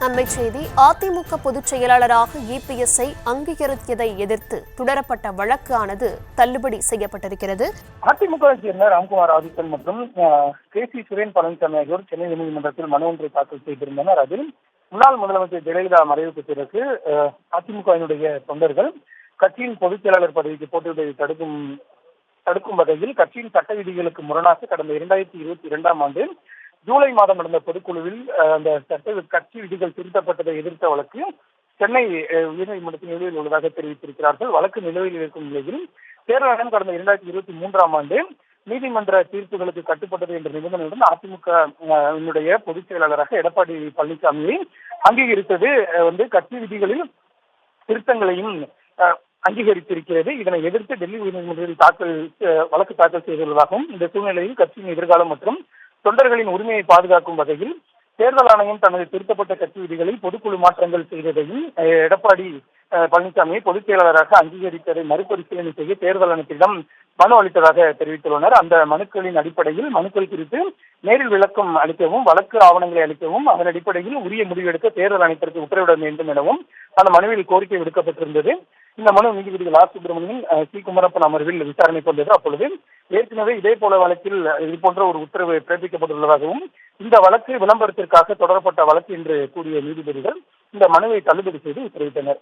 அண்மைச் செய்தி. அதிமுக பொதுச் செயலாளராக இபிஎஸ்ஐ அங்கீகரித்ததை எதிர்த்து தொடரப்பட்ட வழக்கானது தள்ளுபடி செய்யப்பட்டிருக்கிறது. அதிமுக சேர்ந்த ராம்குமார் ஆதித்தன் மற்றும் கே.சி. சுரேன் பழனிசாமி ஆகியோர் சென்னை உயர்நீதிமன்றத்தில் மனு ஒன்றை தாக்கல் செய்திருந்தனர். அதில் முன்னாள் முதலமைச்சர் ஜெயலலிதா மறைவுக்கு பிறகு அதிமுகவினுடைய தொண்டர்கள் கட்சியின் பொதுச் செயலாளர் பதவிக்கு போட்டியிடுவதை தடுக்கும் வகையில் கட்சியின் சட்ட விதிகளுக்கு முரணாக கடந்த 2022ஆம் ஆண்டு ஜூலை மாதம் நடந்த பொதுக்குழுவில் அந்த கட்சி விதிகள் திருத்தப்பட்டதை எதிர்த்த வழக்கு சென்னை உயர்நீதிமன்றத்தின் நிலுவையில் உள்ளதாக தெரிவித்திருக்கிறார்கள். வழக்கு நிலுவையில் இருக்கும் நிலையில் தேர்தல் ஆணையம் கடந்த 2023ஆம் ஆண்டு நீதிமன்ற தீர்ப்புகளுக்கு கட்டுப்பட்டது என்ற நிபந்தனையுடன் அதிமுக பொதுச் செயலாளராக எடப்பாடி பழனிசாமியை அங்கீகரித்தது கட்சி விதிகளில் திருத்தங்களையும் அங்கீகரித்திருக்கிறது. இதனை எதிர்த்து டெல்லி உயர்நீதிமன்றத்தில் வழக்கு தாக்கல் செய்துள்ளதாகவும் இந்த சூழ்நிலையில் கட்சியின் எதிர்காலம் மற்றும் தொண்டர்களின் உரிமையை பாதுகாக்கும் வகையில் தேர்தல் ஆணையம் தனது திருத்தப்பட்ட கட்சி விதிகளில் பொதுக்குழு மாற்றங்கள் செய்ததையும் எடப்பாடி பழனிசாமியை பொதுச் செயலாளராக அங்கீகரித்ததை மறுபரிசீலனை செய்ய தேர்தல் ஆணையத்திடம் மனு அளித்ததாக தெரிவித்துள்ளனர். அந்த மனுக்களின் அடிப்படையில் மனுக்கள் குறித்து நேரில் விளக்கம் அளிக்கவும் வழக்கு ஆவணங்களை அளிக்கவும் அதன் அடிப்படையில் உரிய முடிவெடுக்க தேர்தல் ஆணையத்திற்கு உத்தரவிட வேண்டும் எனவும் அந்த மனுவில் கோரிக்கை விடுக்கப்பட்டிருந்தது. இந்த மனு நீதிபதிகள் ஆர். சுப்பிரமணியன், சி. குமரப்பன் அமர்வில் விசாரணைக்கு வந்தது. அப்பொழுது ஏற்கனவே இதே போல வழக்கில் இது போன்ற ஒரு உத்தரவு பிறப்பிக்கப்பட்டுள்ளதாகவும் இந்த வழக்கு விளம்பரத்திற்காக தொடரப்பட்ட வழக்கு என்று கூறிய நீதிபதிகள் இந்த மனுவை தள்ளுபடி செய்து உத்தரவிட்டனர்.